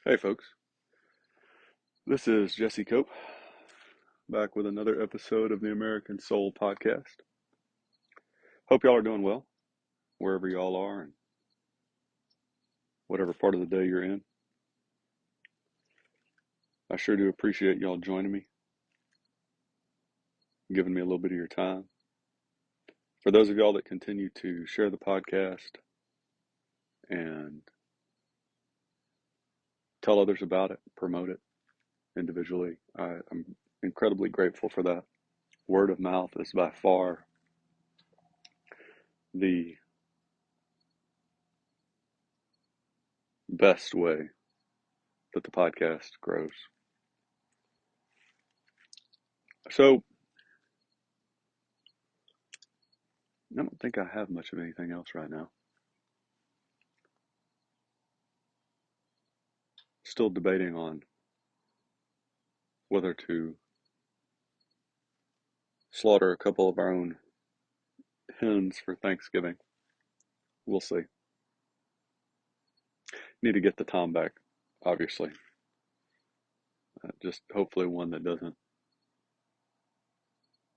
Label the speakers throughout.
Speaker 1: Hey, folks. This is Jesse Cope back with another episode of the American Soul Podcast. Hope y'all are doing well wherever y'all are and whatever part of the day you're in. I sure do appreciate y'all joining me, giving me a little bit of your time. For those of y'all that continue to share the podcast and tell others about it, promote it individually, I'm incredibly grateful for that. Word of mouth is by far the best way that the podcast grows. So, I don't think I have much of anything else right now. Still debating on whether to slaughter a couple of our own hens for Thanksgiving. We'll see. Need to get the Tom back, obviously. Just hopefully one that doesn't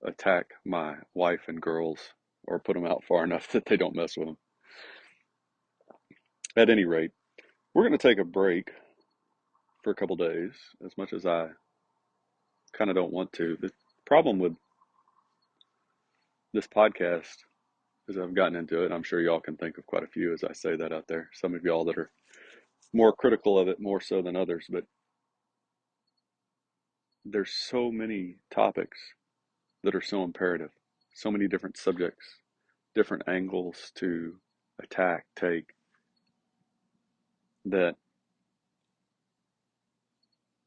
Speaker 1: attack my wife and girls or put them out far enough that they don't mess with them. At any rate, we're going to take a break for a couple days, as much as I kind of don't want to. The problem with this podcast is I've gotten into it. I'm sure y'all can think of quite a few as I say that out there. Some of y'all that are more critical of it, more so than others, but there's so many topics that are so imperative, so many different subjects, different angles to attack, take, that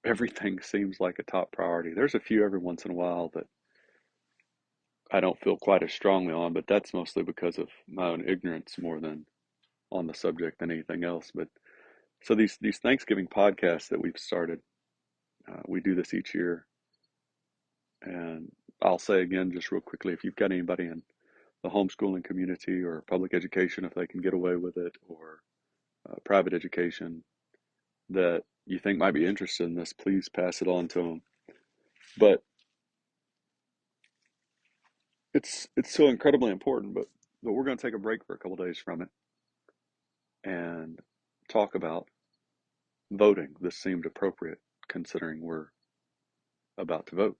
Speaker 1: everything seems like a top priority. There's a few every once in a while that I don't feel quite as strongly on, but that's mostly because of my own ignorance more than on the subject than anything else. But so these Thanksgiving podcasts that we've started, we do this each year, and I'll say again just real quickly, if you've got anybody in the homeschooling community or public education, if they can get away with it, or private education that you think might be interested in this, please pass it on to them. But it's so incredibly important. But we're going to take a break for a couple of days from it and talk about voting. This seemed appropriate considering we're about to vote.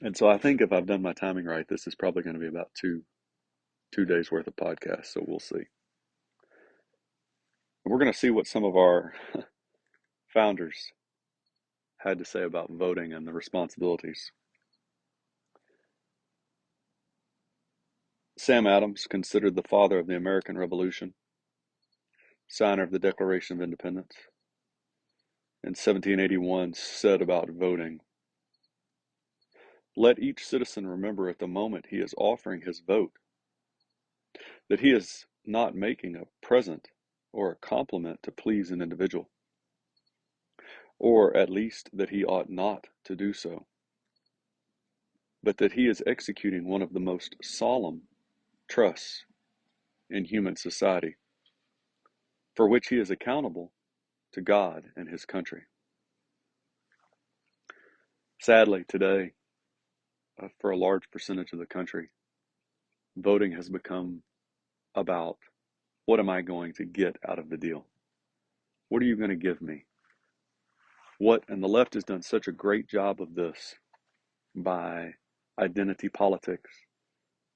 Speaker 1: And so I think if I've done my timing right, this is probably going to be about two days worth of podcasts. So we'll see. We're going to see what some of our founders had to say about voting and the responsibilities. Sam Adams, considered the father of the American Revolution, signer of the Declaration of Independence, in 1781 said about voting, "Let each citizen remember at the moment he is offering his vote that he is not making a present or a compliment to please an individual, or at least that he ought not to do so, but that he is executing one of the most solemn trusts in human society, for which he is accountable to God and his country." Sadly, today, for a large percentage of the country, voting has become about what am I going to get out of the deal? What are you going to give me? And the left has done such a great job of this by identity politics,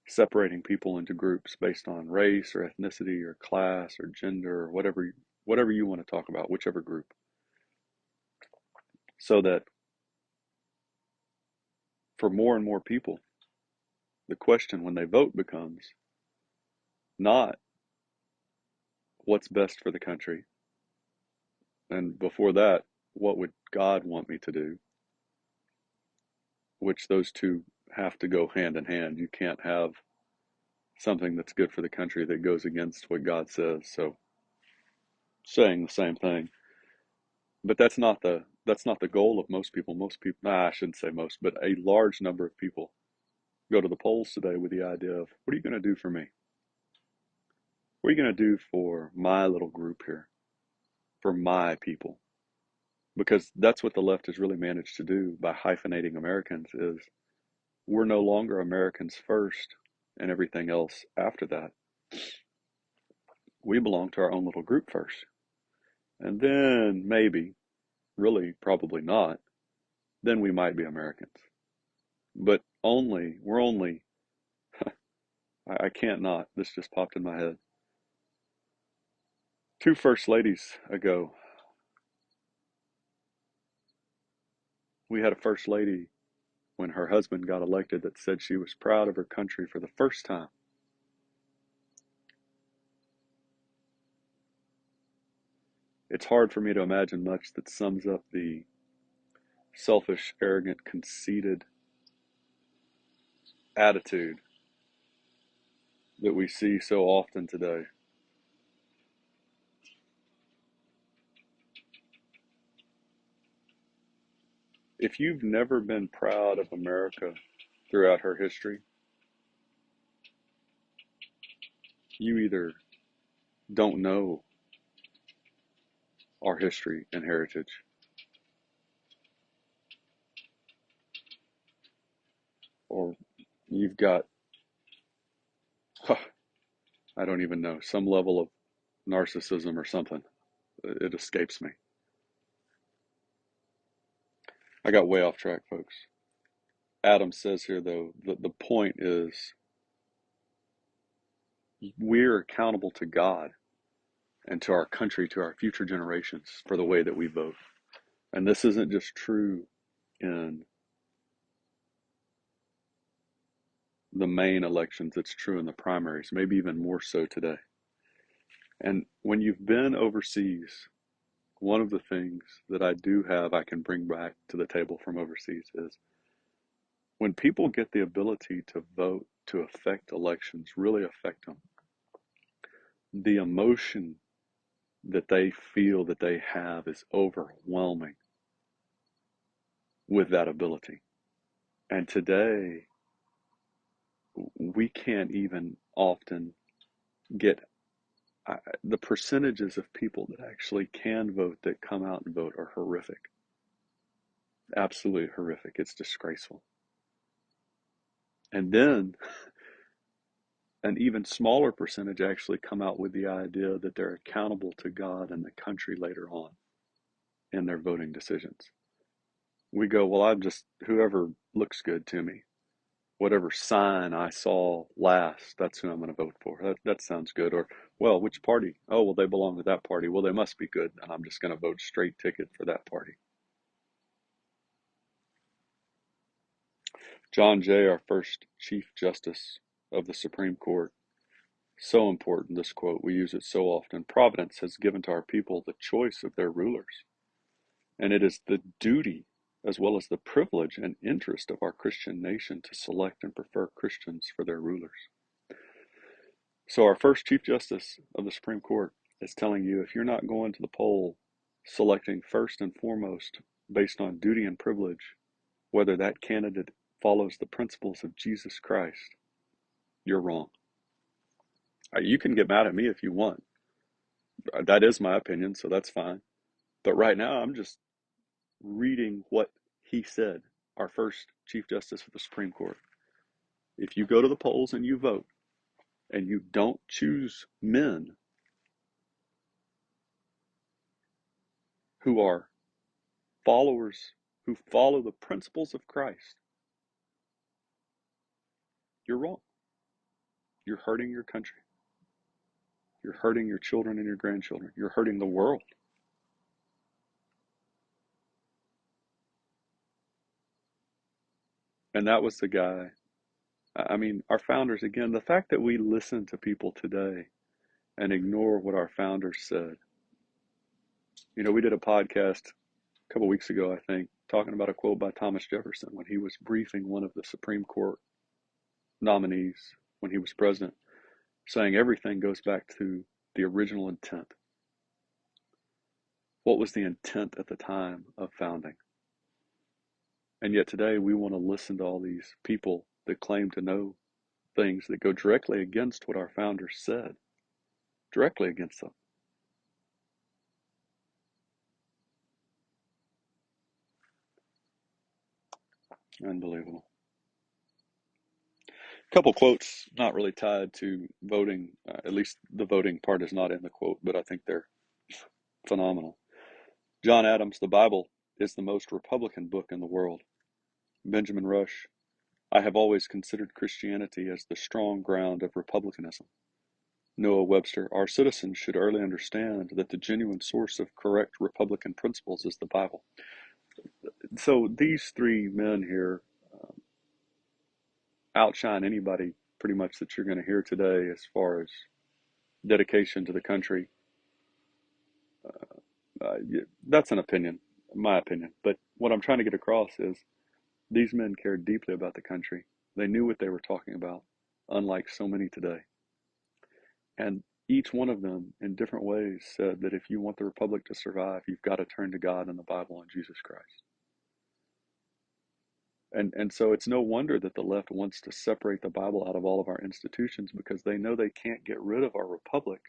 Speaker 1: separating people into groups based on race or ethnicity or class or gender or whatever you want to talk about, whichever group. So that for more and more people, the question when they vote becomes not what's best for the country, and before that, what would God want me to do? Which those two have to go hand in hand. You can't have something that's good for the country that goes against what God says. So saying the same thing. But that's not the goal of most people. Most people, nah, I shouldn't say most, but a large number of people go to the polls today with the idea of, what are you going to do for me? What are you going to do for my little group here? for my people. Because that's what the left has really managed to do by hyphenating Americans is we're no longer Americans first and everything else after that. We belong to our own little group first. And then maybe, really probably not, then we might be Americans. But we're only, I can't not, this just popped in my head. Two first ladies ago, we had a first lady when her husband got elected that said she was proud of her country for the first time. It's hard for me to imagine much that sums up the selfish, arrogant, conceited attitude that we see so often today. If you've never been proud of America throughout her history, you either don't know our history and heritage, or you've got, I don't even know, some level of narcissism or something. It escapes me. I got way off track, folks. Adam says here, though, the point is we're accountable to God and to our country, to our future generations for the way that we vote. And this isn't just true in the main elections, it's true in the primaries, maybe even more so today. And when you've been overseas, one of the things that I do have I can bring back to the table from overseas is when people get the ability to vote, to affect elections, really affect them, the emotion that they feel that they have is overwhelming with that ability. And today, we can't even often get the percentages of people that actually can vote that come out and vote are horrific. Absolutely horrific. It's disgraceful. And then an even smaller percentage actually come out with the idea that they're accountable to God and the country later on in their voting decisions. We go, well, I'm just whoever looks good to me. Whatever sign I saw last, that's who I'm going to vote for. That sounds good. Or, well, which party? Oh, well, they belong to that party. Well, they must be good, and I'm just going to vote straight ticket for that party. John Jay, our first Chief Justice of the Supreme Court, so important, this quote. We use it so often. Providence has given to our people the choice of their rulers, and it is the duty as well as the privilege and interest of our Christian nation to select and prefer Christians for their rulers. So our first Chief Justice of the Supreme Court is telling you if you're not going to the poll selecting first and foremost based on duty and privilege, whether that candidate follows the principles of Jesus Christ, you're wrong. You can get mad at me if you want. That is my opinion, so that's fine. But right now, I'm just reading what he said, our first Chief Justice of the Supreme Court. If you go to the polls and you vote, and you don't choose men who are followers, who follow the principles of Christ, you're wrong. You're hurting your country. You're hurting your children and your grandchildren. You're hurting the world. And that was the guy. I mean, our founders, again, the fact that we listen to people today and ignore what our founders said. You know, we did a podcast a couple weeks ago, I think, talking about a quote by Thomas Jefferson when he was briefing one of the Supreme Court nominees when he was president, saying everything goes back to the original intent. What was the intent at the time of founding? And yet today we want to listen to all these people that claim to know things that go directly against what our founders said, directly against them. Unbelievable. A couple quotes not really tied to voting. At least the voting part is not in the quote, but I think they're phenomenal. John Adams, the Bible is the most Republican book in the world. Benjamin Rush, I have always considered Christianity as the strong ground of republicanism. Noah Webster, our citizens should early understand that the genuine source of correct Republican principles is the Bible. So these three men here outshine anybody pretty much that you're going to hear today as far as dedication to the country. That's an opinion, my opinion. But what I'm trying to get across is these men cared deeply about the country. They knew what they were talking about, unlike so many today. And each one of them, in different ways, said that if you want the republic to survive, you've got to turn to God and the Bible and Jesus Christ. And so it's no wonder that the left wants to separate the Bible out of all of our institutions, because they know they can't get rid of our republic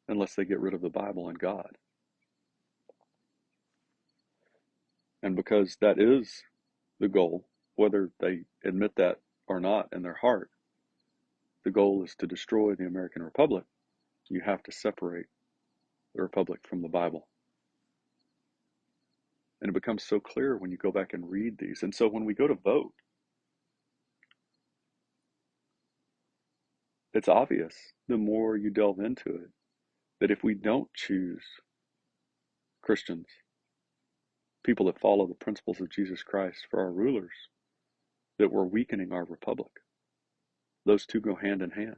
Speaker 1: unless they get rid of the Bible and God. And because that is the goal, whether they admit that or not in their heart, the goal is to destroy the American Republic. You have to separate the Republic from the Bible. And it becomes so clear when you go back and read these. And so when we go to vote, it's obvious the more you delve into it that if we don't choose Christians, people that follow the principles of Jesus Christ for our rulers, that we're weakening our republic. Those two go hand in hand.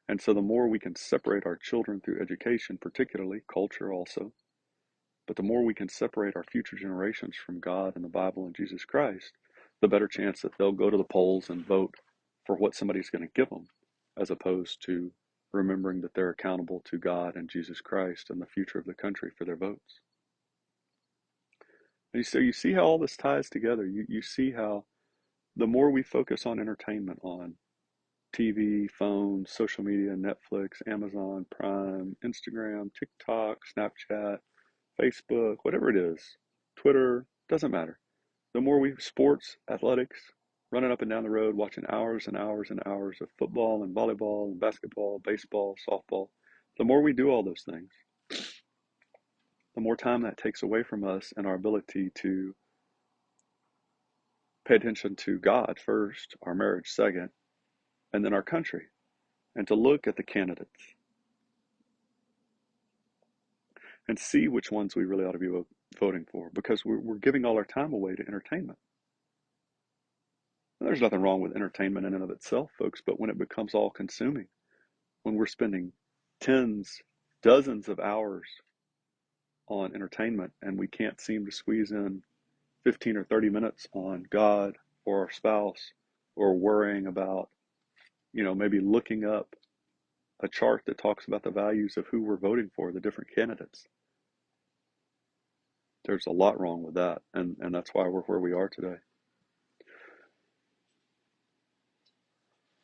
Speaker 1: And so the more we can separate our children through education, particularly culture also, but the more we can separate our future generations from God and the Bible and Jesus Christ, the better chance that they'll go to the polls and vote for what somebody's going to give them, as opposed to remembering that they're accountable to God and Jesus Christ and the future of the country for their votes. And so you see how all this ties together. You see how the more we focus on entertainment, on TV, phones, social media, Netflix, Amazon Prime, Instagram, TikTok, Snapchat, Facebook, whatever it is, Twitter, doesn't matter. The more we sports, athletics, running up and down the road, watching hours and hours and hours of football and volleyball and basketball, baseball, softball, the more we do all those things, the more time that takes away from us and our ability to pay attention to God first, our marriage second, and then our country, and to look at the candidates and see which ones we really ought to be voting for, because we're giving all our time away to entertainment. And there's nothing wrong with entertainment in and of itself, folks, but when it becomes all consuming, when we're spending tens, dozens of hours on entertainment and we can't seem to squeeze in 15 or 30 minutes on God or our spouse, or worrying about, maybe looking up a chart that talks about the values of who we're voting for, the different candidates. There's a lot wrong with that, and that's why we're where we are today.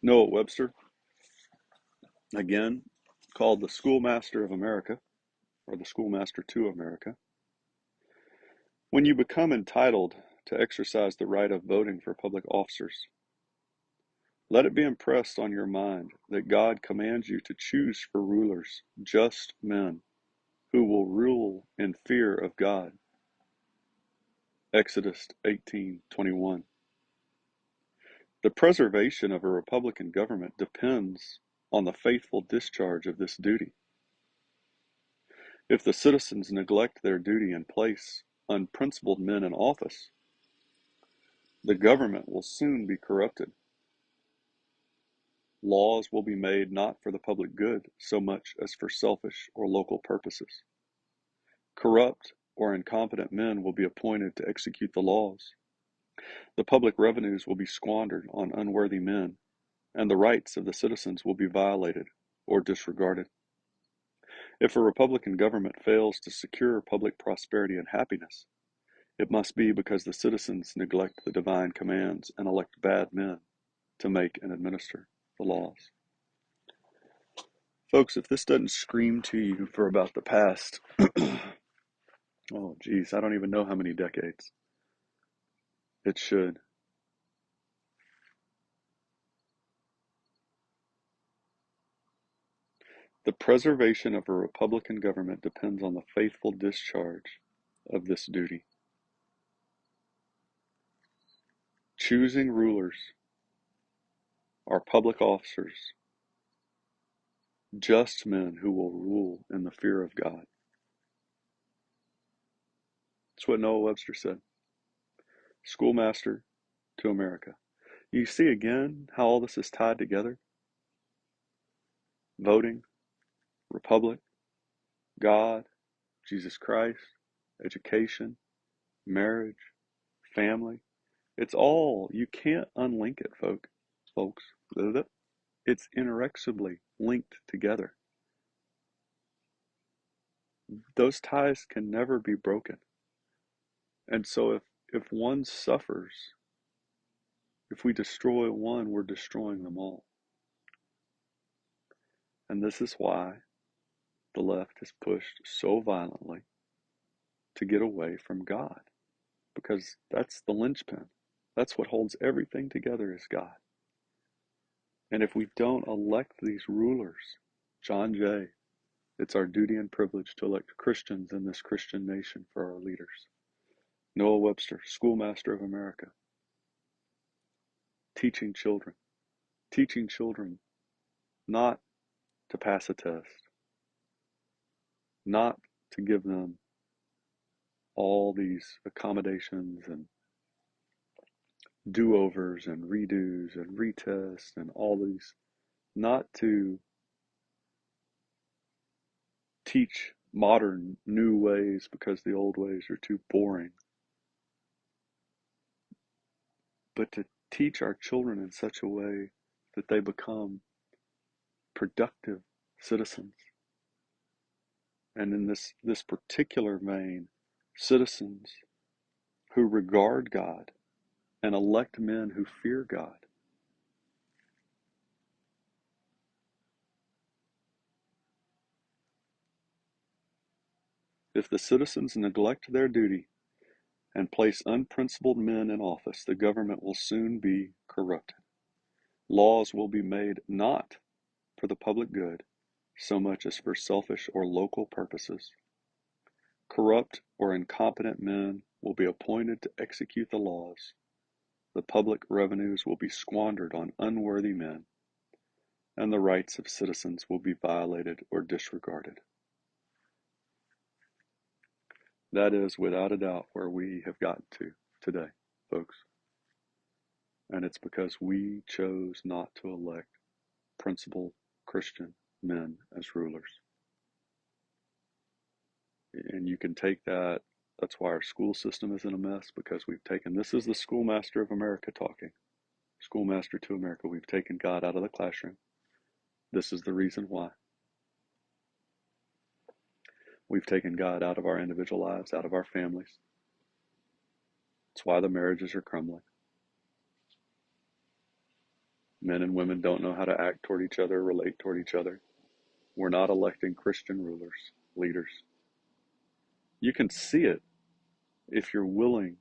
Speaker 1: Noah Webster, again, called the schoolmaster of America, or the schoolmaster to America. When you become entitled to exercise the right of voting for public officers, let it be impressed on your mind that God commands you to choose for rulers just men who will rule in fear of God. Exodus 18:21. The preservation of a republican government depends on the faithful discharge of this duty. If the citizens neglect their duty and place unprincipled men in office, the government will soon be corrupted. Laws will be made not for the public good so much as for selfish or local purposes. Corrupt or incompetent men will be appointed to execute the laws. The public revenues will be squandered on unworthy men, and the rights of the citizens will be violated or disregarded. If a Republican government fails to secure public prosperity and happiness, it must be because the citizens neglect the divine commands and elect bad men to make and administer the laws. Folks, if this doesn't scream to you for about the past, oh geez, I don't even know how many decades, it should. The preservation of a Republican government depends on the faithful discharge of this duty. Choosing rulers are public officers, just men who will rule in the fear of God. That's what Noah Webster said. Schoolmaster to America. You see again how all this is tied together? Voting, republic, God, Jesus Christ, education, marriage, family. It's all, you can't unlink it, folks. It's inexorably linked together. Those ties can never be broken. And so if one suffers, if we destroy one, we're destroying them all. And this is why the left is pushed so violently to get away from God, because that's the linchpin. That's what holds everything together is God. And if we don't elect these rulers, John Jay, it's our duty and privilege to elect Christians in this Christian nation for our leaders. Noah Webster, Schoolmaster of America, teaching children not to pass a test, not to give them all these accommodations and do-overs and redos and retests and all these, not to teach modern new ways because the old ways are too boring, but to teach our children in such a way that they become productive citizens. And in this particular vein, citizens who regard God and elect men who fear God. If the citizens neglect their duty and place unprincipled men in office, the government will soon be corrupted. Laws will be made not for the public good so much as for selfish or local purposes. Corrupt or incompetent men will be appointed to execute the laws. The public revenues will be squandered on unworthy men, and the rights of citizens will be violated or disregarded. That is, without a doubt, where we have gotten to today, folks. And it's because we chose not to elect principled Christian men as rulers. And you can take that, that's why our school system is in a mess, because we've taken, this is the Schoolmaster of America talking. Schoolmaster to America, we've taken God out of the classroom. This is the reason why. We've taken God out of our individual lives, out of our families. It's why the marriages are crumbling. Men and women don't know how to act toward each other, relate toward each other. We're not electing Christian rulers, leaders. You can see it if you're willing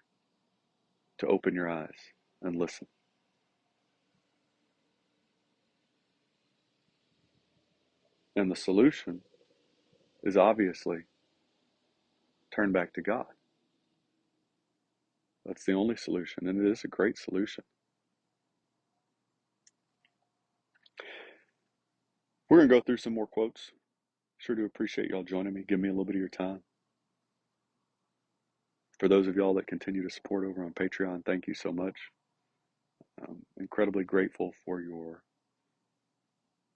Speaker 1: to open your eyes and listen. And the solution is obviously turn back to God. That's the only solution, and it is a great solution. We're going to go through some more quotes. Sure do appreciate y'all joining me. Give me a little bit of your time. For those of y'all that continue to support over on Patreon, thank you so much. I'm incredibly grateful for your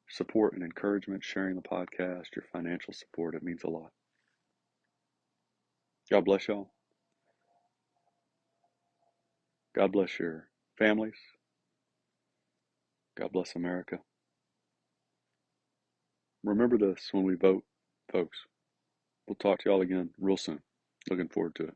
Speaker 1: support and encouragement, sharing the podcast, your financial support. It means a lot. God bless y'all. God bless your families. God bless America. Remember this when we vote, folks. We'll talk to y'all again real soon. Looking forward to it.